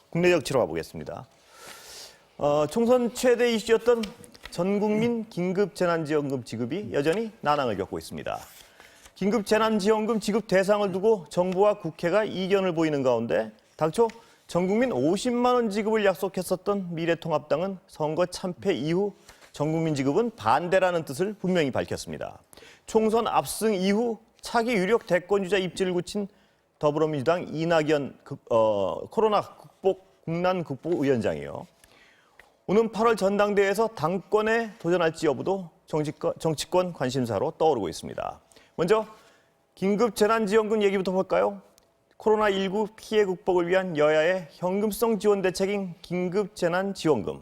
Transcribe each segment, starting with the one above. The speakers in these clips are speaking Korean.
국내 정치로 가보겠습니다. 총선 최대 이슈였던 전국민 긴급재난지원금 지급이 여전히 난항을 겪고 있습니다. 긴급재난지원금 지급 대상을 두고 정부와 국회가 이견을 보이는 가운데 당초 전국민 50만 원 지급을 약속했었던 미래통합당은 선거 참패 이후 전국민 지급은 반대라는 뜻을 분명히 밝혔습니다. 총선 압승 이후 차기 유력 대권주자 입지를 굳힌 더불어민주당 이낙연 코로나 국난 극복 위원장이요. 오는 8월 전당대회에서 당권에 도전할지 여부도 정치권 관심사로 떠오르고 있습니다. 먼저 긴급재난지원금 얘기부터 볼까요? 코로나19 피해 극복을 위한 여야의 현금성 지원 대책인 긴급재난지원금.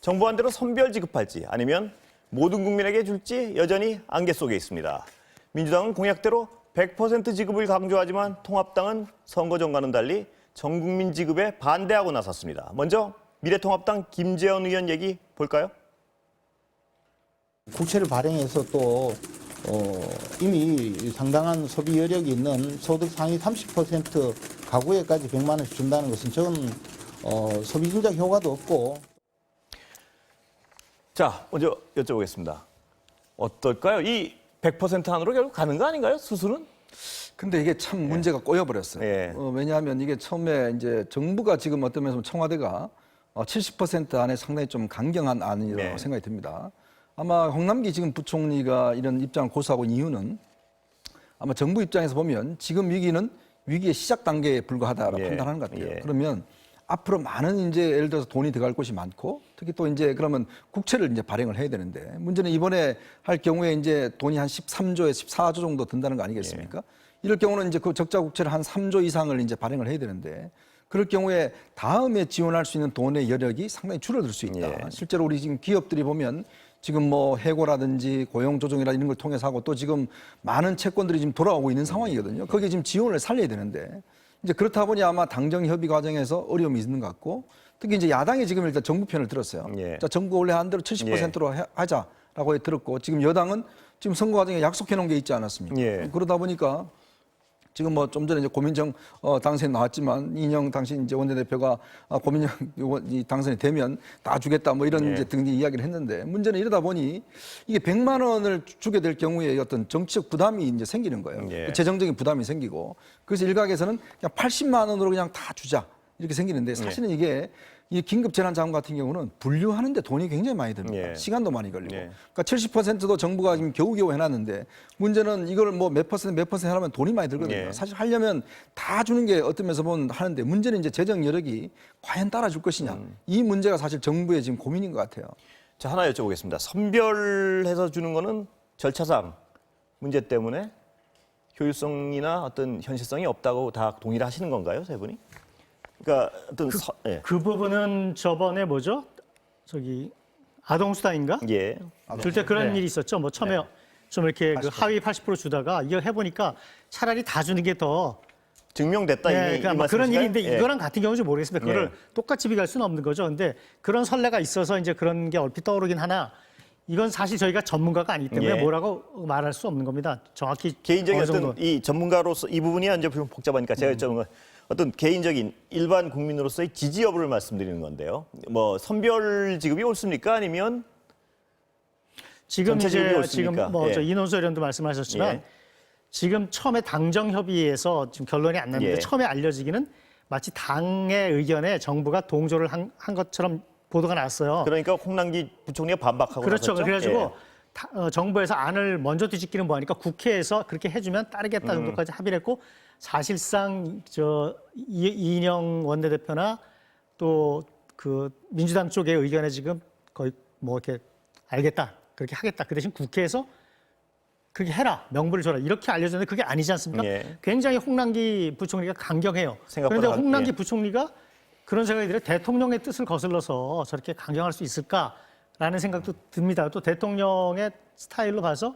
정부안대로 선별 지급할지 아니면 모든 국민에게 줄지 여전히 안개 속에 있습니다. 민주당은 공약대로 100% 지급을 강조하지만 통합당은 선거 전과는 달리 전 국민 지급에 반대하고 나섰습니다. 먼저 미래통합당 김재원 의원 얘기 볼까요? 국채를 발행해서 또 이미 상당한 소비 여력이 있는 소득 상위 30% 가구에까지 100만 원씩 준다는 것은 저는 소비 진작 효과도 없고. 자, 먼저 여쭤보겠습니다. 어떨까요? 이 100% 안으로 결국 가는 거 아닌가요? 수수는? 근데 이게 참 문제가 꼬여버렸어요. 예. 왜냐하면 이게 처음에 이제 정부가 지금 어떤 면에서 청와대가 70% 안에 상당히 좀 강경한 안이라고 생각이 듭니다. 아마 홍남기 지금 부총리가 이런 입장을 고수하고 있는 이유는 아마 정부 입장에서 보면 지금 위기는 위기의 시작 단계에 불과하다라고 판단하는 것 같아요. 그러면 앞으로 많은 이제 예를 들어서 돈이 들어갈 곳이 많고 특히 또 이제 그러면 국채를 이제 발행을 해야 되는데 문제는 이번에 할 경우에 이제 돈이 한 13조에 14조 정도 든다는 거 아니겠습니까? 이럴 경우는 이제 그 적자 국채를 한 3조 이상을 이제 발행을 해야 되는데 그럴 경우에 다음에 지원할 수 있는 돈의 여력이 상당히 줄어들 수 있다. 실제로 우리 지금 기업들이 보면 지금 뭐 해고라든지 고용조정이라 이런 걸 통해서 하고 또 지금 많은 채권들이 지금 돌아오고 있는 상황이거든요. 거기에 지금 지원을 살려야 되는데 이제 그렇다 보니 아마 당정 협의 과정에서 어려움이 있는 것 같고 특히 이제 야당이 지금 일단 정부 편을 들었어요. 자, 정부가 원래 한 대로 70%로 하자라고 들었고 지금 여당은 지금 선거 과정에 약속해 놓은 게 있지 않았습니까? 그러다 보니까 지금 뭐 좀 전에 이제 고민정 당선이 나왔지만 이인영 당시 이제 원내대표가 고민정 당선이 되면 다 주겠다 뭐 이런 이제 등 이야기를 했는데 문제는 이러다 보니 이게 100만 원을 주게 될 경우에 어떤 정치적 부담이 이제 생기는 거예요. 재정적인 부담이 생기고 그래서 일각에서는 그냥 80만 원으로 그냥 다 주자 이렇게 생기는데 사실은 이게 이 긴급재난자금 같은 경우는 분류하는데 돈이 굉장히 많이 듭니다. 시간도 많이 걸리고. 그러니까 70%도 정부가 지금 겨우겨우 해놨는데 문제는 이걸 뭐 몇 퍼센트 하려면 돈이 많이 들거든요. 사실 하려면 다 주는 게 어떤 면에서 보면 하는데 문제는 이제 재정 여력이 과연 따라줄 것이냐. 이 문제가 사실 정부의 지금 고민인 것 같아요. 자, 하나 여쭤보겠습니다. 선별해서 주는 거는 절차상 문제 때문에 효율성이나 어떤 현실성이 없다고 다 동의를 하시는 건가요, 세 분이? 그러니까 어떤 그 부분은 저번에 뭐죠? 저기 아동수당인가? 줄 때 그런 일이 있었죠. 뭐 처음에 좀 이렇게 그 하위 80% 주다가 이거 해보니까 차라리 다 주는 게 더 증명됐다. 그러니까 그런 일인데 이거랑 같은 경우인지 모르겠습니다. 그거를 똑같이 비교할 수는 없는 거죠. 근데 그런 선례가 있어서 이제 그런 게 얼핏 떠오르긴 하나 이건 사실 저희가 전문가가 아니기 때문에 뭐라고 말할 수 없는 겁니다. 정확히 개인적인 어떤 이 전문가로서 이 부분이 이제 좀 복잡하니까 제가 여쭤본 건 어떤 개인적인 일반 국민으로서의 지지 여부를 말씀드리는 건데요. 뭐 선별 지급이 옳습니까? 아니면 지금 뭐 저 이논수 의원도 말씀하셨지만 지금 처음에 당정 협의에서 지금 결론이 안 났는데 처음에 알려지기는 마치 당의 의견에 정부가 동조를 한 것처럼 보도가 났어요. 그러니까 홍남기 부총리가 반박하고 그렇죠. 나섰죠? 그래가지고 정부에서 안을 먼저 뒤집기는 뭐하니까 국회에서 그렇게 해주면 따르겠다 정도까지 합의를 했고 사실상 이인영 원내대표나 또 그 민주당 쪽의 의견에 지금 거의 뭐 이렇게 알겠다 그렇게 하겠다 그 대신 국회에서 그렇게 해라 명분을 줘라 이렇게 알려졌는데 그게 아니지 않습니까? 굉장히 홍남기 부총리가 강경해요. 그런데 홍남기 부총리가 그런 생각이 들어요. 대통령의 뜻을 거슬러서 저렇게 강경할 수 있을까라는 생각도 듭니다. 또 대통령의 스타일로 봐서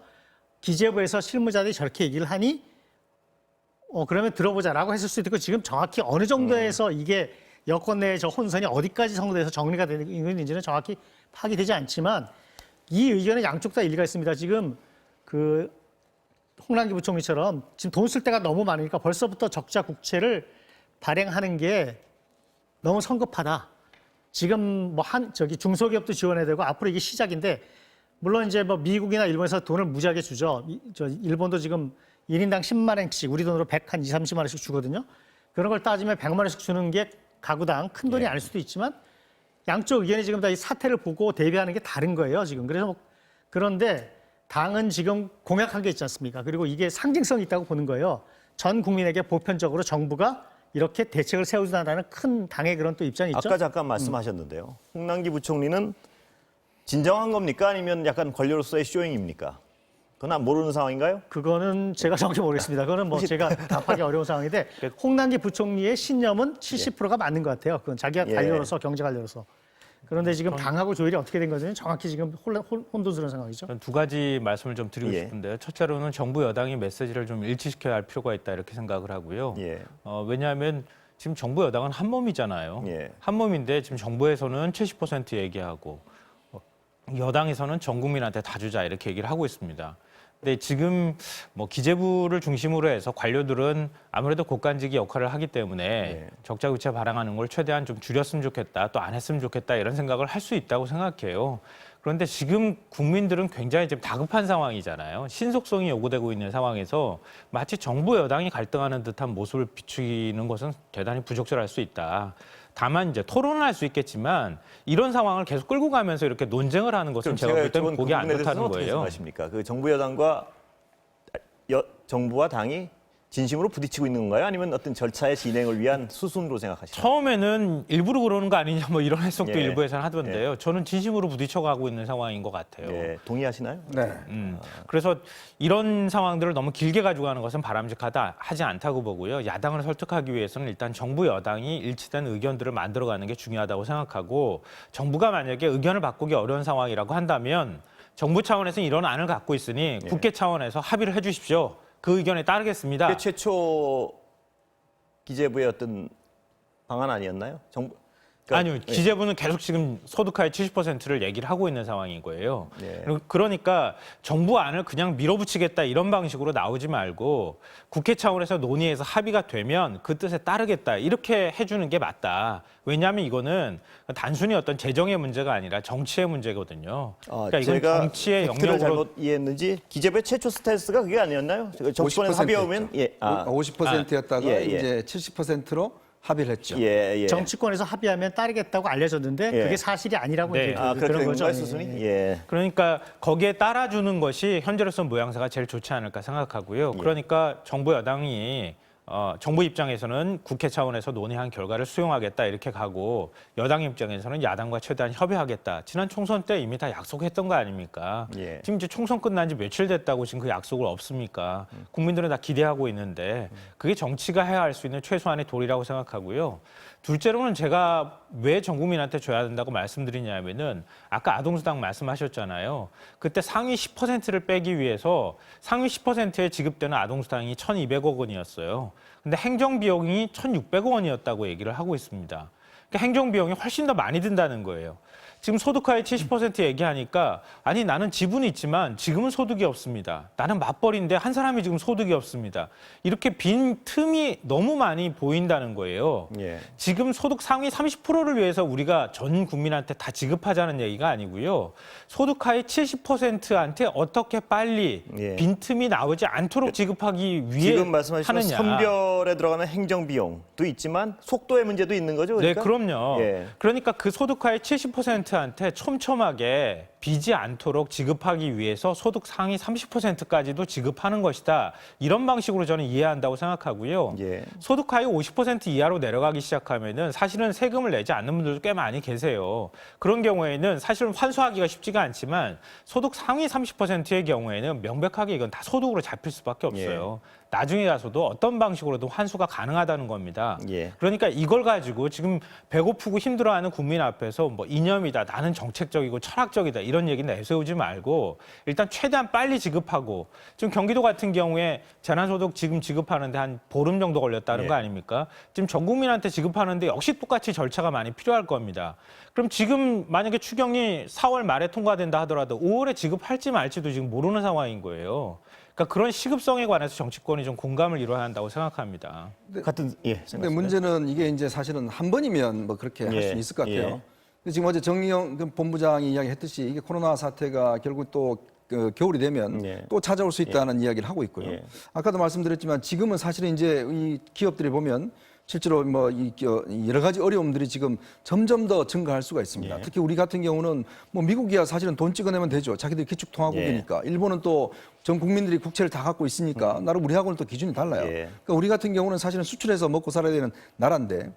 기재부에서 실무자들이 저렇게 얘기를 하니 그러면 들어보자라고 했을 수도 있고 지금 정확히 어느 정도에서 이게 여권 내의 저 혼선이 어디까지 성립돼서 정리가 되는 있는지는 정확히 파악이 되지 않지만 이 의견에 양쪽 다 일리가 있습니다. 지금 그 홍남기 부총리처럼 지금 돈 쓸 데가 너무 많으니까 벌써부터 적자 국채를 발행하는 게 너무 성급하다. 지금 뭐 저기 중소기업도 지원해야 되고 앞으로 이게 시작인데 물론 이제 뭐 미국이나 일본에서 돈을 무지하게 주죠. 저 일본도 지금 1인당 10만 원씩 우리 돈으로 100, 한 2, 30만 원씩 주거든요. 그런 걸 따지면 100만 원씩 주는 게 가구당 큰 돈이 아닐 수도 있지만 양쪽 의견이 지금 다 이 사태를 보고 대비하는 게 다른 거예요, 지금. 그래서 뭐 그런데 당은 지금 공약한 게 있지 않습니까? 그리고 이게 상징성이 있다고 보는 거예요. 전 국민에게 보편적으로 정부가 이렇게 대책을 세우자라는 큰 당의 그런 또 입장이 있죠. 아까 잠깐 말씀하셨는데요. 홍남기 부총리는 진정한 겁니까? 아니면 약간 권력으로서의 쇼잉입니까? 그건 모르는 상황인가요? 그거는 제가 정확히 모르겠습니다. 그거는 뭐 제가 답하기 어려운 상황인데 홍남기 부총리의 신념은 70%가 맞는 것 같아요. 그건 자기가 예. 관료로서 경제 관료로서. 그런데 지금 당하고 조율이 어떻게 된 건지는 정확히 지금 혼돈스러운 상황이죠. 저는 두 가지 말씀을 좀 드리고 예. 싶은데요. 첫째로는 정부 여당이 메시지를 좀 일치시켜야 할 필요가 있다 이렇게 생각을 하고요. 예. 왜냐하면 지금 정부 여당은 한 몸이잖아요. 예. 한 몸인데 지금 정부에서는 70% 얘기하고 여당에서는 전 국민한테 다 주자 이렇게 얘기를 하고 있습니다. 근데 지금 뭐 기재부를 중심으로 해서 관료들은 아무래도 국간직이 역할을 하기 때문에 네. 적자구체 발행하는 걸 최대한 좀 줄였으면 좋겠다, 또 안 했으면 좋겠다 이런 생각을 할 수 있다고 생각해요. 그런데 지금 국민들은 굉장히 지금 다급한 상황이잖아요. 신속성이 요구되고 있는 상황에서 마치 정부 여당이 갈등하는 듯한 모습을 비추는 것은 대단히 부적절할 수 있다. 다만 이제 토론을 할 수 있겠지만 이런 상황을 계속 끌고 가면서 이렇게 논쟁을 하는 것은 제가 볼 때는 보기 안 좋다는 거예요. 생각하십니까? 그 정부 여당과 정부와 당이 진심으로 부딪히고 있는 건가요? 아니면 어떤 절차의 진행을 위한 수순으로 생각하시나요? 처음에는 일부러 그러는 거 아니냐 뭐 이런 해석도 예. 일부에서는 하던데요. 저는 진심으로 부딪혀가고 있는 상황인 것 같아요. 예, 동의하시나요? 네. 그래서 이런 상황들을 너무 길게 가지고 가는 것은 바람직하다 하지 않다고 보고요. 야당을 설득하기 위해서는 일단 정부 여당이 일치된 의견들을 만들어가는 게 중요하다고 생각하고 정부가 만약에 의견을 바꾸기 어려운 상황이라고 한다면 정부 차원에서는 이런 안을 갖고 있으니 국회 차원에서 합의를 해주십시오. 그 의견에 따르겠습니다. 그게 최초 기재부의 어떤 방안 아니었나요? 그러니까, 아니요. 기재부는 계속 지금 소득하의 70%를 얘기를 하고 있는 상황인 거예요. 네. 그러니까 정부 안을 그냥 밀어붙이겠다 이런 방식으로 나오지 말고 국회 차원에서 논의해서 합의가 되면 그 뜻에 따르겠다 이렇게 해주는 게 맞다. 왜냐하면 이거는 단순히 어떤 재정의 문제가 아니라 정치의 문제거든요. 그러니까 이건 제가 정치의 팩트를 영역으로 잘못 이해했는지 기재부의 최초 스탠스가 그게 아니었나요? 정치권에서 합의하면 50%였다가 예, 예. 이제 70%로 합의를 했죠. 예. 정치권에서 합의하면 따르겠다고 알려졌는데 예. 그게 사실이 아니라고 네. 이제 그렇게 그런 된 거죠. 건가요, 수순이? 예. 그러니까 거기에 따라주는 것이 현재로서 모양새가 제일 좋지 않을까 생각하고요. 그러니까 정부 여당이 정부 입장에서는 국회 차원에서 논의한 결과를 수용하겠다 이렇게 가고 여당 입장에서는 야당과 최대한 협의하겠다. 지난 총선 때 이미 다 약속했던 거 아닙니까? 예. 지금 이제 총선 끝난 지 며칠 됐다고 지금 그 약속을 없습니까? 국민들은 다 기대하고 있는데 그게 정치가 해야 할 수 있는 최소한의 도리라고 생각하고요. 둘째로는 제가 왜 전 국민한테 줘야 된다고 말씀드리냐면은 아까 아동수당 말씀하셨잖아요. 그때 상위 10%를 빼기 위해서 상위 10%에 지급되는 아동수당이 1,200억 원이었어요. 근데 행정비용이 1,600억 원이었다고 얘기를 하고 있습니다. 그러니까 행정비용이 훨씬 더 많이 든다는 거예요. 지금 소득하의 70% 얘기하니까 아니 나는 지분이 있지만 지금은 소득이 없습니다. 나는 맞벌이인데 한 사람이 지금 소득이 없습니다. 이렇게 빈 틈이 너무 많이 보인다는 거예요. 예. 지금 소득 상위 30%를 위해서 우리가 전 국민한테 다 지급하자는 얘기가 아니고요. 소득하의 70%한테 어떻게 빨리 예. 빈틈이 나오지 않도록 지급하기 위해 지금 말씀하신 하느냐. 선별에 들어가는 행정비용도 있지만 속도의 문제도 있는 거죠? 네, 그러니까? 그럼요. 예. 그러니까 그 소득하의 70%한테 촘촘하게 비지 않도록 지급하기 위해서 소득 상위 30%까지도 지급하는 것이다. 이런 방식으로 저는 이해한다고 생각하고요. 예. 소득하위 50% 이하로 내려가기 시작하면은 사실은 세금을 내지 않는 분들도 꽤 많이 계세요. 그런 경우에는 사실은 환수하기가 쉽지가 않지만 소득 상위 30%의 경우에는 명백하게 이건 다 소득으로 잡힐 수밖에 없어요. 나중에 가서도 어떤 방식으로도 환수가 가능하다는 겁니다. 예. 그러니까 이걸 가지고 지금 배고프고 힘들어하는 국민 앞에서 뭐 이념이다, 나는 정책적이고 철학적이다 이런 얘기 내세우지 말고 일단 최대한 빨리 지급하고 지금 경기도 같은 경우에 재난소득 지금 지급하는데 한 보름 정도 걸렸다는 예. 거 아닙니까? 지금 전 국민한테 지급하는데 역시 똑같이 절차가 많이 필요할 겁니다. 그럼 지금 만약에 추경이 4월 말에 통과된다 하더라도 5월에 지급할지 말지도 지금 모르는 상황인 거예요. 그러니까 그런 시급성에 관해서 정치권이 좀 공감을 이뤄야 한다고 생각합니다. 같은 예. 근데 생각하십니까? 문제는 이게 이제 사실은 한 번이면 뭐 그렇게 할 예, 수는 있을 것 같아요. 예. 근데 지금 어제 정의용 본부장이 이야기했듯이 이게 코로나 사태가 결국 또 그 겨울이 되면 예. 또 찾아올 수 있다는 이야기를 하고 있고요. 예. 아까도 말씀드렸지만 지금은 사실은 이제 이 기업들이 보면 실제로 뭐 여러 가지 어려움들이 지금 점점 더 증가할 수가 있습니다. 예. 특히 우리 같은 경우는 뭐 미국이야 사실은 돈 찍어내면 되죠. 자기들이 기축통화국이니까. 일본은 또 전 국민들이 국채를 다 갖고 있으니까 나름 우리하고는 또 기준이 달라요. 예. 그러니까 우리 같은 경우는 사실은 수출해서 먹고 살아야 되는 나라인데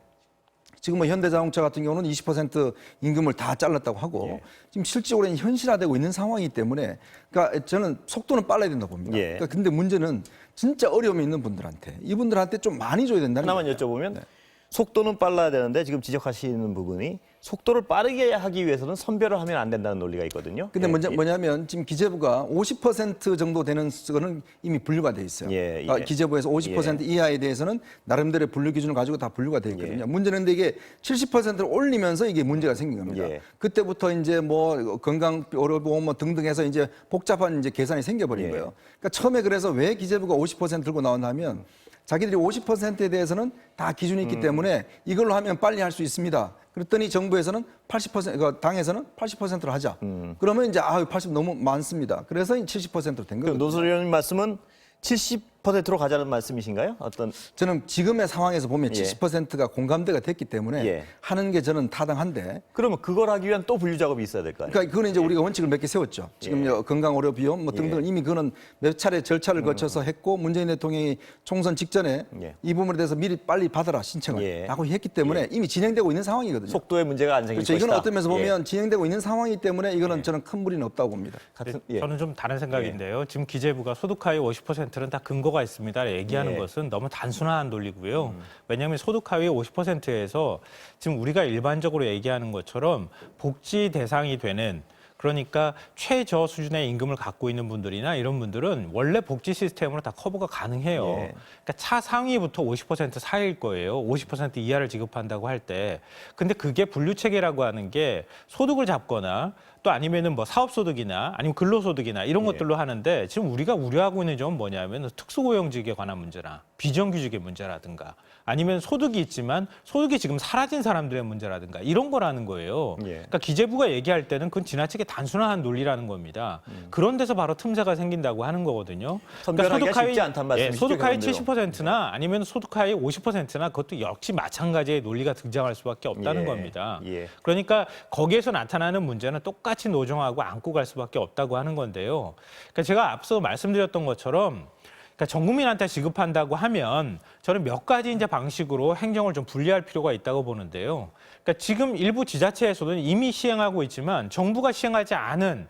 지금 뭐 현대자동차 같은 경우는 20% 임금을 다 잘랐다고 하고 예. 지금 실질적으로 현실화되고 있는 상황이기 때문에 그러니까 저는 속도는 빨라야 된다고 봅니다. 예. 그러니까 근데 문제는 진짜 어려움이 있는 분들한테 이분들한테 좀 많이 줘야 된다는 하나만 거예요. 여쭤보면 속도는 빨라야 되는데 지금 지적하시는 부분이 속도를 빠르게 하기 위해서는 선별을 하면 안 된다는 논리가 있거든요. 근데 예, 뭐냐면 지금 기재부가 50% 정도 되는 거는 이미 분류가 돼 있어요. 예, 예. 그러니까 기재부에서 50% 이하에 대해서는 나름대로의 분류 기준을 가지고 다 분류가 돼 있거든요. 예. 문제는 근데 이게 70%를 올리면서 이게 문제가 생긴 겁니다. 예. 그때부터 이제 뭐 건강 어려보험 뭐 등등 해서 이제 복잡한 이제 계산이 생겨버린 예. 거예요. 그러니까 처음에 그래서 왜 기재부가 50% 들고 나왔냐면 자기들이 50%에 대해서는 다 기준이 있기 때문에 이걸로 하면 빨리 할 수 있습니다. 그랬더니 정부에서는 80%, 당에서는 80%로 하자. 그러면 이제 80 너무 많습니다. 그래서 70%로 된 그 거예요. 노소리 의원님 말씀은 70%로 가자는 말씀이신가요? 어떤 저는 지금의 상황에서 보면 예. 70%가 공감대가 됐기 때문에 예. 하는 게 저는 타당한데 그러면 그걸 하기 위한 또 분류 작업이 있어야 될 거 아니에요? 그러니까 그거는 이제 우리가 원칙을 몇 개 세웠죠. 지금 건강의료비용 뭐 등등 이미 그거는 몇 차례 절차를 거쳐서 했고 문재인 대통령이 총선 직전에 예. 이 부분에 대해서 미리 빨리 받아라 신청을 예. 라고 했기 때문에 이미 진행되고 있는 상황이거든요. 속도에 문제가 안 생길 그렇죠. 것이다. 이건 어떤 면에서 예. 보면 진행되고 있는 상황이기 때문에 이거는 저는 큰 무리는 없다고 봅니다. 같은 예. 저는 좀 다른 생각인데요. 지금 기재부가 소득하위 50%는 다 근거가 있습니다. 얘기하는 예. 것은 너무 단순한 논리고요. 왜냐하면 소득하위 50%에서 지금 우리가 일반적으로 얘기하는 것처럼 복지 대상이 되는 그러니까 최저 수준의 임금을 갖고 있는 분들이나 이런 분들은 원래 복지 시스템으로 다 커버가 가능해요. 예. 그러니까 차상위부터 50% 사이일 거예요. 50% 이하를 지급한다고 할 때. 근데 그게 분류체계라고 하는 게 소득을 잡거나 또 아니면은 뭐 사업소득이나 아니면 근로소득이나 이런 예. 것들로 하는데 지금 우리가 우려하고 있는 점은 뭐냐면 특수고용직에 관한 문제나 비정규직의 문제라든가 아니면 소득이 있지만 소득이 지금 사라진 사람들의 문제라든가 이런 거라는 거예요. 예. 그러니까 기재부가 얘기할 때는 그건 지나치게 단순한 논리라는 겁니다. 그런 데서 바로 틈새가 생긴다고 하는 거거든요. 선별하기가 쉽지 않단 말씀이시죠, 소득하위 결론적으로. 70%나 아니면 소득하위 50%나 그것도 역시 마찬가지의 논리가 등장할 수밖에 없다는 예. 겁니다. 예. 그러니까 거기에서 나타나는 문제는 똑같이 노정하고 안고 갈 수밖에 없다고 하는 건데요. 그러니까 제가 앞서 말씀드렸던 것처럼 그러니까 전 국민한테 지급한다고 하면 저는 몇 가지 이제 방식으로 행정을 좀 분리할 필요가 있다고 보는데요. 그러니까 지금 일부 지자체에서는 이미 시행하고 있지만 정부가 시행하지 않은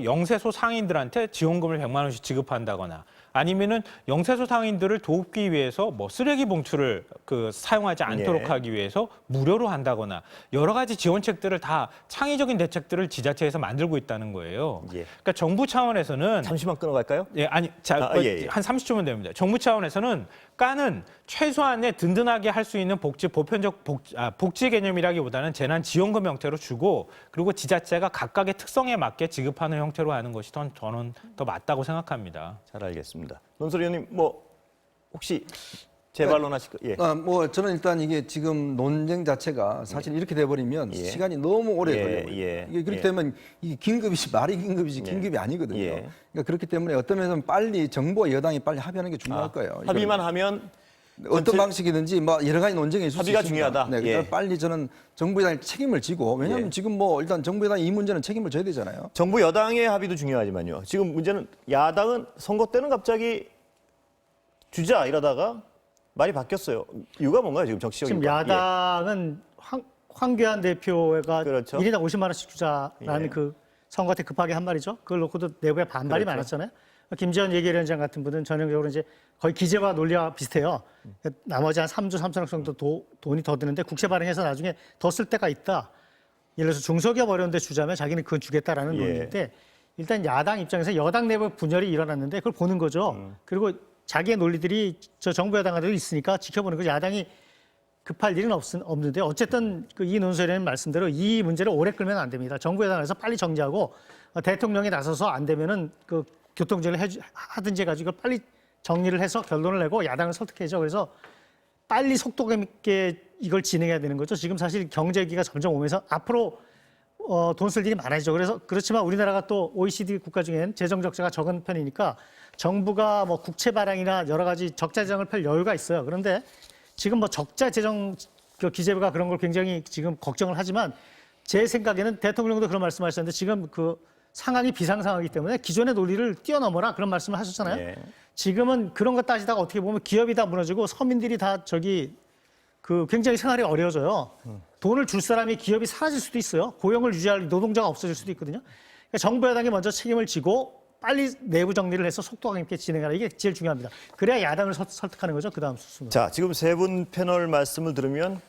영세소 상인들한테 지원금을 100만 원씩 지급한다거나 아니면은 영세소 상인들을 돕기 위해서 뭐 쓰레기 봉투를 사용하지 않도록 예. 하기 위해서 무료로 한다거나 여러 가지 지원책들을 다 창의적인 대책들을 지자체에서 만들고 있다는 거예요. 예. 그러니까 정부 차원에서는 잠시만 끊어갈까요? 예, 아니, 자, 예. 한 30초면 됩니다. 정부 차원에서는 까는 최소한의 든든하게 할 수 있는 보편적 복지 개념이라기보다는 재난 지원금 형태로 주고 그리고 지자체가 각각의 특성에 맞게 지급하는 형태로 하는 것이 저는 더 맞다고 생각합니다. 잘 알겠습니다. 논소리 의원님 뭐 혹시 재반론하실 거? 예. 뭐 저는 일단 이게 지금 논쟁 자체가 사실 이렇게 돼버리면 예. 시간이 너무 오래 예, 걸려요. 예, 이게 그렇기 예. 때문에 이게 긴급이지 말이 긴급이지 예. 긴급이 아니거든요. 예. 그러니까 그렇기 때문에 어떤 면에서는 빨리 정부와 여당이 빨리 합의하는 게 중요할 거예요. 합의만 하면 어떤 전체- 방식이든지 뭐 여러 가지 논쟁이 있을 수 합의가 있습니다. 중요하다. 네, 그러니까 예. 빨리 저는 정부 여당이 책임을 지고 왜냐하면 예. 지금 뭐 일단 정부 여당이 이 문제는 책임을 져야 되잖아요. 정부 여당의 합의도 중요하지만요. 지금 문제는 야당은 선거 때는 갑자기 주자 이러다가 말이 바뀌었어요. 이유가 뭔가요? 지금 정치적인 지금 거? 야당은 황교안 대표가 그렇죠. 1인당 50만 원씩 주자라는 예. 그 선거 때 급하게 한 말이죠. 그걸 놓고도 내부에 반발이 그렇죠. 많았잖아요. 김재원 예결위원장 같은 분은 전형적으로 이제 거의 기재와 논리와 비슷해요. 나머지 한 3조 3천억 정도 돈이 더 드는데 국채 발행해서 나중에 더 쓸 때가 있다. 예를 들어서 중소기업 어려운데 주자면 자기는 그건 주겠다라는 예. 논리인데 일단 야당 입장에서 여당 내부 분열이 일어났는데 그걸 보는 거죠. 그리고 자기의 논리들이 저 정부 여당한테도 있으니까 지켜보는 거죠. 야당이 급할 일은 없는데 어쨌든 이 논설위원 말씀대로 이 문제를 오래 끌면 안 됩니다. 정부 여당에서 빨리 정리하고 대통령이 나서서 안 되면은 교통정리를 하든지 해가지고 이걸 빨리 정리를 해서 결론을 내고 야당을 설득해야죠. 그래서 빨리 속도감 있게 이걸 진행해야 되는 거죠. 지금 사실 경제위기가 점점 오면서 앞으로 돈 쓸 일이 많아지죠. 그래서 그렇지만 우리나라가 또 OECD 국가 중엔 재정 적자가 적은 편이니까 정부가 뭐 국채 발행이나 여러 가지 적자 재정을 펼 여유가 있어요. 그런데 지금 뭐 적자 재정 그 기재부가 그런 걸 굉장히 지금 걱정을 하지만 제 생각에는 대통령도 그런 말씀하셨는데 지금 그 상황이 비상 상황이기 때문에 기존의 논리를 뛰어넘어라 그런 말씀을 하셨잖아요. 예. 지금은 그런 거 따지다가 어떻게 보면 기업이 다 무너지고 서민들이 다 그 굉장히 생활이 어려워져요. 돈을 줄 사람이 기업이 사라질 수도 있어요. 고용을 유지할 노동자가 없어질 수도 있거든요. 그러니까 정부 여당이 먼저 책임을 지고 빨리 내부 정리를 해서 속도감 있게 진행하라. 이게 제일 중요합니다. 그래야 야당을 설득하는 거죠. 그다음 수순으로. 자, 지금 세 분 패널 말씀을 들으면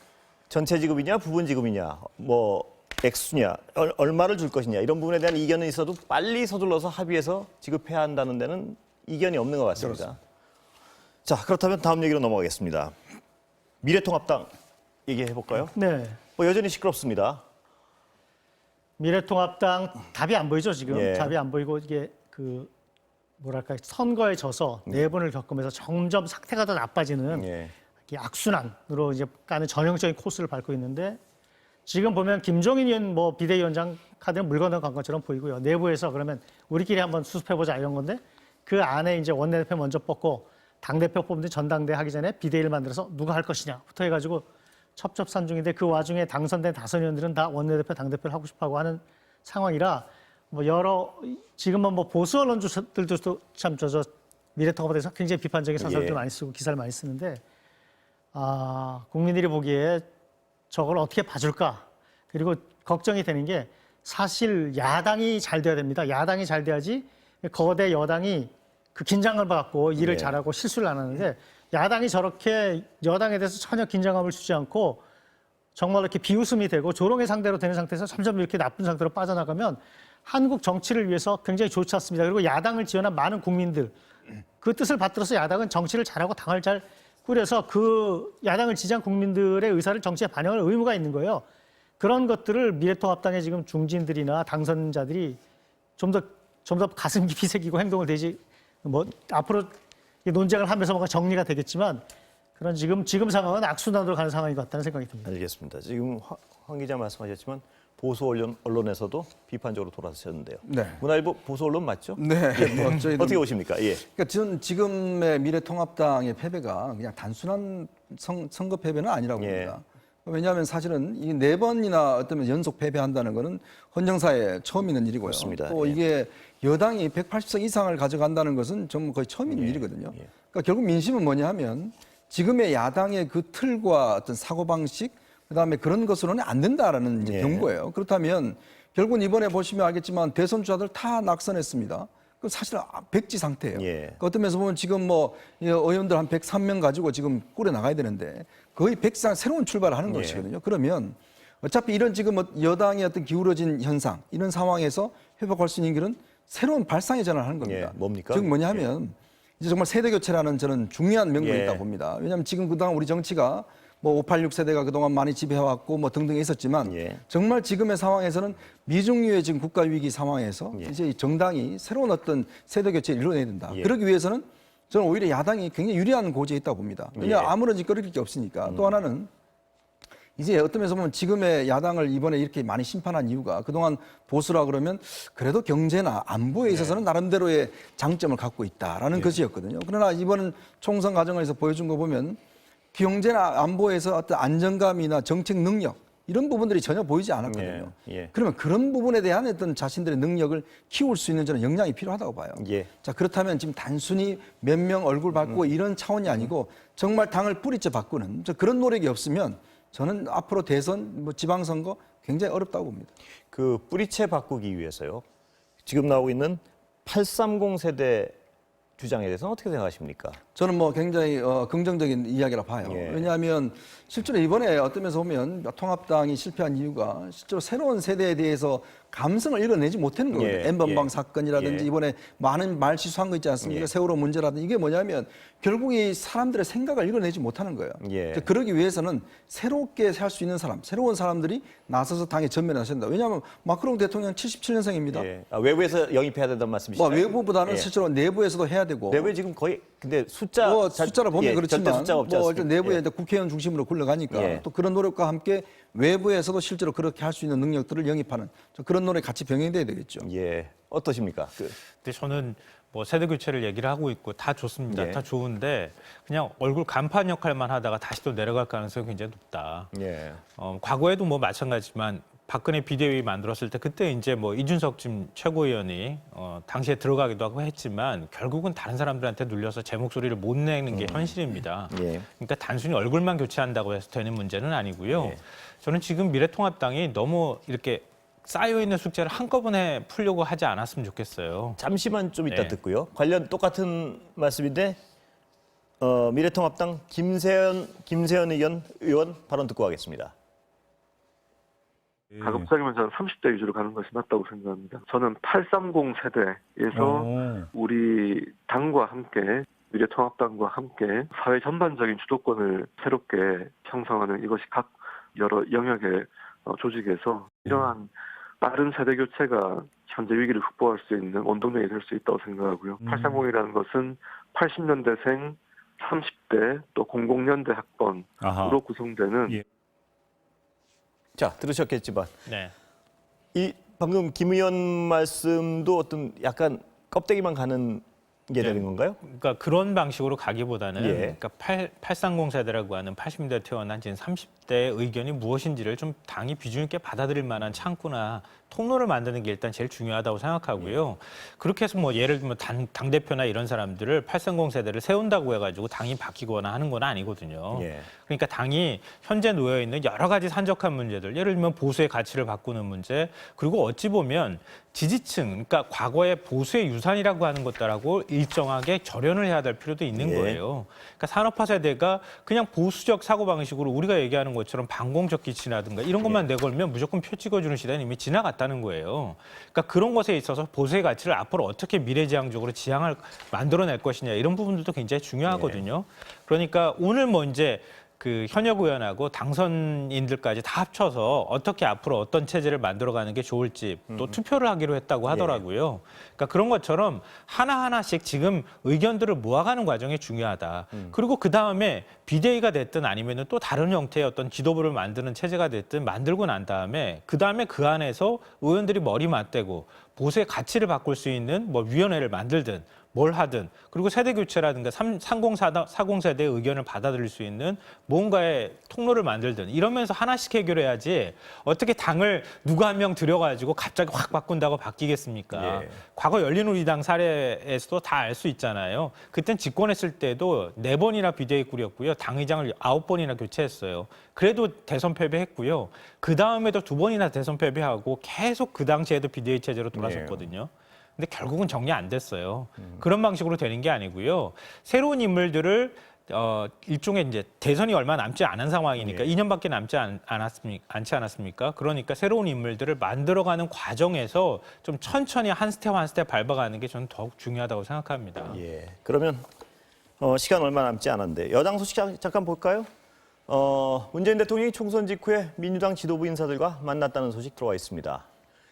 전체 지급이냐 부분 지급이냐 뭐 액수냐 얼마를 줄 것이냐 이런 부분에 대한 이견은 있어도 빨리 서둘러서 합의해서 지급해야 한다는 데는 이견이 없는 것 같습니다. 그렇습니다. 자, 그렇다면 다음 얘기로 넘어가겠습니다. 미래통합당 얘기해 볼까요? 네. 여전히 시끄럽습니다. 미래통합당 답이 안 보이죠 지금. 예. 답이 안 보이고 이게 그 뭐랄까 선거에 져서 네 번을 겪으면서 점점 상태가 더 나빠지는 예. 이 악순환으로 이제 가는 전형적인 코스를 밟고 있는데 지금 보면 김종인 의원 뭐 비대위원장 카드는 물 건너간 것처럼 보이고요. 내부에서 그러면 우리끼리 한번 수습해보자 이런 건데 그 안에 이제 원내대표 먼저 뽑고 당대표 뽑는데 전당대 하기 전에 비대위를 만들어서 누가 할 것이냐부터 해가지고 첩첩산중인데 그 와중에 당선된 다선 의원들은 다 원내대표 당대표를 하고 싶어하고 하는 상황이라 뭐 여러 지금은 뭐 보수 언론들도 참 미래통합에 대해서 굉장히 비판적인 사설도 예. 많이 쓰고 기사를 많이 쓰는데 국민들이 보기에 저걸 어떻게 봐줄까 그리고 걱정이 되는 게 사실 야당이 잘 돼야 됩니다. 야당이 잘 돼야지 거대 여당이 그 긴장감을 갖고 일을 네. 잘하고 실수를 안 하는데 야당이 저렇게 여당에 대해서 전혀 긴장감을 주지 않고 정말 이렇게 비웃음이 되고 조롱의 상대로 되는 상태에서 점점 이렇게 나쁜 상태로 빠져나가면 한국 정치를 위해서 굉장히 좋지 않습니다. 그리고 야당을 지원한 많은 국민들 그 뜻을 받들어서 야당은 정치를 잘하고 당을 잘 꾸려서 그 야당을 지지한 국민들의 의사를 정치에 반영할 의무가 있는 거예요. 그런 것들을 미래통합당의 지금 중진들이나 당선자들이 좀 더 가슴 깊이 새기고 행동을 되지 뭐 앞으로 논쟁을 하면서 뭔가 정리가 되겠지만 그런 지금 상황은 악순환으로 가는 상황인 것 같다는 생각이 듭니다. 알겠습니다. 지금 황 기자 말씀하셨지만 보수 언론에서도 비판적으로 돌아서셨는데요. 네. 문화일보 보수 언론 맞죠? 네. 뭐 저희도 어떻게 보십니까? 예. 그러니까 저는 지금의 미래통합당의 패배가 그냥 단순한 선거 패배는 아니라고 예. 봅니다. 왜냐하면 사실은 이 네 번이나 어쩌면 연속 패배한다는 것은 헌정사에 처음 있는 일이고요. 그렇습니다. 또 예. 이게 여당이 180석 이상을 가져간다는 것은 정말 거의 처음 있는 일이거든요. 예. 그러니까 결국 민심은 뭐냐 하면 지금의 야당의 그 틀과 어떤 사고방식 그다음에 그런 것으로는 안 된다라는 이제 예. 경고예요. 그렇다면 결국은 이번에 보시면 알겠지만 대선 주자들 다 낙선했습니다. 그 사실 백지 상태예요. 예. 그러니까 어떤 면에서 보면 지금 뭐 의원들 한 103명 가지고 지금 꾸려 나가야 되는데 거의 백지상 새로운 출발을 하는 예. 것이거든요. 그러면 어차피 이런 지금 여당의 어떤 기울어진 현상 이런 상황에서 회복할 수 있는 길은 새로운 발상의 전환을 하는 겁니다. 예. 뭡니까? 즉 뭐냐면 이제 정말 세대 교체라는 저는 중요한 명분이 예. 있다고 봅니다. 왜냐하면 지금 그동안 우리 정치가 뭐 586 세대가 그동안 많이 지배해왔고 뭐 등등 있었지만 예. 정말 지금의 상황에서는 미중유의 지금 국가 위기 상황에서 예. 이제 이 정당이 새로운 어떤 세대 교체를 이뤄내야 된다. 예. 그러기 위해서는 저는 오히려 야당이 굉장히 유리한 고지에 있다고 봅니다. 왜냐하면 예. 아무런 짓거릴 게 없으니까. 또 하나는 이제 어떤 면에서 보면 지금의 야당을 이번에 이렇게 많이 심판한 이유가 그동안 보수라 그러면 그래도 경제나 안보에 있어서는 나름대로의 장점을 갖고 있다라는 것이었거든요. 그러나 이번 총선 과정에서 보여준 거 보면 경제나 안보에서 어떤 안정감이나 정책 능력 이런 부분들이 전혀 보이지 않았거든요. 예. 예. 그러면 그런 부분에 대한 어떤 자신들의 능력을 키울 수 있는 저는 역량이 필요하다고 봐요. 예. 자, 그렇다면 지금 단순히 몇 명 얼굴 바꾸고 이런 차원이 아니고 정말 당을 뿌리째 바꾸는 그런 노력이 없으면 저는 앞으로 대선, 뭐 지방선거 굉장히 어렵다고 봅니다. 그 뿌리채 바꾸기 위해서요. 지금 나오고 있는 830 세대 주장에 대해서는 어떻게 생각하십니까? 저는 뭐 굉장히 긍정적인 이야기라 봐요. 예. 왜냐하면 실제로 이번에 어떤 면에서 보면 통합당이 실패한 이유가 실제로 새로운 세대에 대해서 감성을 읽어내지 못하는 거거든요. 예. N번방 예. 사건이라든지 예. 이번에 많은 말 실수한 거 있지 않습니까? 예. 세월호 문제라든지 이게 뭐냐면 결국 이 사람들의 생각을 읽어내지 못하는 거예요. 예. 그러기 위해서는 새롭게 살 수 있는 사람, 새로운 사람들이 나서서 당에 전면에 나선다. 왜냐하면 마크롱 대통령 77년생입니다. 예. 외부에서 영입해야 된다는 말씀이시죠? 외부보다는 예. 실제로 내부에서도 해야 되고. 내부에 지금 거의 근데 숫자를 보면 절대 그렇지만 숫자가 없지 뭐 않습니까? 일단 내부에 예. 이제 국회의원 중심으로 굴러가니까 예. 또 그런 노력과 함께 외부에서도 실제로 그렇게 할 수 있는 능력들을 영입하는 그런 노력 같이 병행돼야 되겠죠. 예. 어떠십니까? 근데 저는 뭐 세대 교체를 얘기를 하고 있고 다 좋습니다. 예. 다 좋은데 그냥 얼굴 간판 역할만 하다가 다시 또 내려갈 가능성이 굉장히 높다. 예. 과거에도 뭐 마찬가지지만 박근혜 비대위 만들었을 때 그때 이제 뭐 이준석 지금 최고위원이 당시에 들어가기도 하고 했지만 결국은 다른 사람들한테 눌려서 제 목소리를 못 내는 게 현실입니다. 예. 그러니까 단순히 얼굴만 교체한다고 해서 되는 문제는 아니고요. 예. 저는 지금 미래통합당이 너무 이렇게 쌓여있는 숙제를 한꺼번에 풀려고 하지 않았으면 좋겠어요. 잠시만 좀 이따 네. 듣고요. 관련 똑같은 말씀인데 미래통합당 김세현 의원 발언 듣고 가겠습니다. 가급적이면 저는 30대 위주로 가는 것이 맞다고 생각합니다. 저는 830 세대에서 우리 당과 함께 미래통합당과 함께 사회 전반적인 주도권을 새롭게 형성하는 이것이 각 여러 영역의 조직에서 이러한 빠른 세대 교체가 현재 위기를 극복할 수 있는 원동력이 될 수 있다고 생각하고요. 830이라는 것은 80년대생 30대 또 00년대 학번으로 구성되는 자, 들으셨겠지만 네. 이 방금 김 의원 말씀도 어떤 약간 껍데기만 가는 게 되는 건가요? 그러니까 그런 방식으로 가기보다는 예. 그러니까 830 세대라고 하는 80년대 태어난 지금 30대의 의견이 무엇인지를 좀 당이 비중 있게 받아들일 만한 창구나 통로를 만드는 게 일단 제일 중요하다고 생각하고요. 그렇게 해서 뭐 예를 들면 당대표나 이런 사람들을 830 세대를 세운다고 해가지고 당이 바뀌거나 하는 건 아니거든요. 예. 그러니까 당이 현재 놓여 있는 여러 가지 산적한 문제들, 예를 들면 보수의 가치를 바꾸는 문제, 그리고 어찌 보면 지지층, 그러니까 과거의 보수의 유산이라고 하는 것들하고 일정하게 절연을 해야 될 필요도 있는 예. 거예요. 그러니까 산업화 세대가 그냥 보수적 사고방식으로 우리가 얘기하는 것처럼 반공적 기치라든가 이런 것만 내걸면 무조건 표 찍어주는 시대는 이미 지나갔다는 거예요. 그러니까 그런 것에 있어서 보수의 가치를 앞으로 어떻게 미래지향적으로 지향을 만들어낼 것이냐 이런 부분들도 굉장히 중요하거든요. 그러니까 오늘 뭐 이제 그 현역 의원하고 당선인들까지 다 합쳐서 어떻게 앞으로 어떤 체제를 만들어가는 게 좋을지 또 투표를 하기로 했다고 하더라고요. 그러니까 그런 것처럼 하나하나씩 지금 의견들을 모아가는 과정이 중요하다. 그리고 그 다음에 비대위가 됐든 아니면은 또 다른 형태의 어떤 지도부를 만드는 체제가 됐든 만들고 난 다음에 그 안에서 의원들이 머리 맞대고 보수의 가치를 바꿀 수 있는 뭐 위원회를 만들든 뭘 하든 그리고 세대 교체라든가 3040 세대의 의견을 받아들일 수 있는 뭔가의 통로를 만들든 이러면서 하나씩 해결해야지 어떻게 당을 누가 한 명 들여가지고 갑자기 확 바꾼다고 바뀌겠습니까? 예. 과거 열린우리당 사례에서도 다 알 수 있잖아요. 그땐 집권했을 때도 4번이나 비대위 꾸렸고요. 당의장을 9번이나 교체했어요. 그래도 대선 패배했고요. 그 다음에도 2번이나 대선 패배하고 계속 그 당시에도 비대위 체제로 돌아섰거든요. 근데 결국은 정리 안 됐어요. 그런 방식으로 되는 게 아니고요. 새로운 인물들을 일종의 이제 대선이 얼마 남지 않은 상황이니까 2년밖에 남지 않지 않았습니까? 그러니까 새로운 인물들을 만들어가는 과정에서 좀 천천히 한 스텝 한 스텝 밟아가는 게 저는 더욱 중요하다고 생각합니다. 예. 그러면 시간 얼마 남지 않았는데 여당 소식 잠깐 볼까요? 문재인 대통령이 총선 직후에 민주당 지도부 인사들과 만났다는 소식 들어와 있습니다.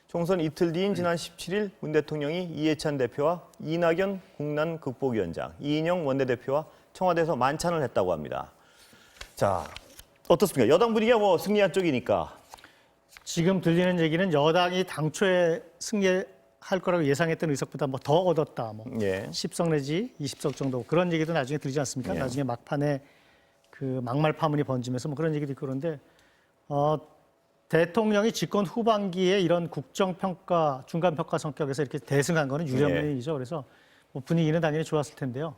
총선 이틀 뒤인 지난 17일 문 대통령이 이해찬 대표와 이낙연 국난 극복위원장, 이인영 원내대표와 청와대에서 만찬을 했다고 합니다. 자, 어떻습니까? 여당 분위기가 뭐 승리한 쪽이니까. 지금 들리는 얘기는 여당이 당초에 승리할 거라고 예상했던 의석보다 뭐 더 얻었다. 뭐 예. 10석 내지 20석 정도 그런 얘기도 나중에 들리지 않습니까? 예. 나중에 막판에 그 막말 파문이 번지면서 뭐 그런 얘기도 있고 그런데 대통령이 집권 후반기에 이런 국정평가, 중간평가 성격에서 이렇게 대승한 거는 유례문이죠. 그래서 뭐 분위기는 당연히 좋았을 텐데요.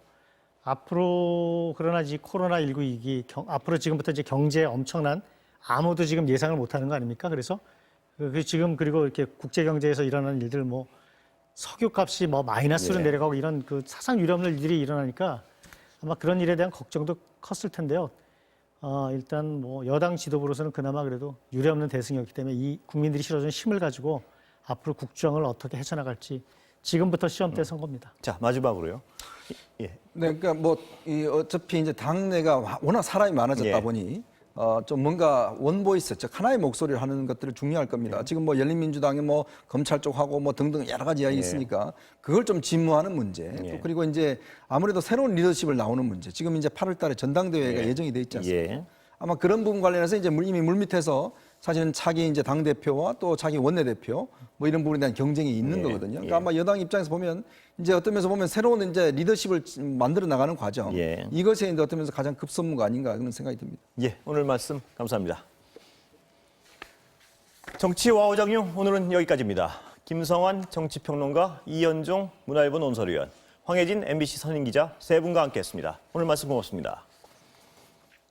앞으로 그러나 이 코로나19 위기, 앞으로 지금부터 이제 경제에 엄청난 아무도 지금 예상을 못하는 거 아닙니까? 그래서 지금 그리고 이렇게 국제 경제에서 일어나는 일들 뭐 석유값이 뭐 마이너스로 예. 내려가고 이런 그 사상 유례없는 일들이 일어나니까 아마 그런 일에 대한 걱정도 컸을 텐데요. 일단 뭐 여당 지도부로서는 그나마 그래도 유례없는 대승이었기 때문에 이 국민들이 실어준 힘을 가지고 앞으로 국정을 어떻게 헤쳐나갈지 지금부터 시험대 선 겁니다. 자, 마지막으로요. 예. 네, 그러니까 뭐 어차피 이제 당내가 워낙 사람이 많아졌다 예. 보니 좀 뭔가 원보이스, 즉 하나의 목소리를 하는 것들이 중요할 겁니다. 지금 뭐 열린민주당이 뭐 검찰 쪽하고 뭐 등등 여러 가지 이야기 있으니까 그걸 좀 진무하는 문제. 또 그리고 이제 아무래도 새로운 리더십을 나오는 문제. 지금 이제 8월달에 전당대회가 예정이 돼 있지 않습니까? 예. 아마 그런 부분 관련해서 이제 이미 물밑에서 사실은 차기 이제 당 대표와 또 차기 원내대표 뭐 이런 부분에 대한 경쟁이 있는 거거든요. 그러니까 아마 여당 입장에서 보면 이제 어떤 면에서 보면 새로운 이제 리더십을 만들어 나가는 과정 이것이 이제 어떤 면에서 가장 급선무가 아닌가 그런 생각이 듭니다. 예, 오늘 말씀 감사합니다. 정치와 오장용 오늘은 여기까지입니다. 김성환 정치평론가, 이현종 문화일보 논설위원, 황혜진 MBC 선임기자 세 분과 함께했습니다. 오늘 말씀 고맙습니다.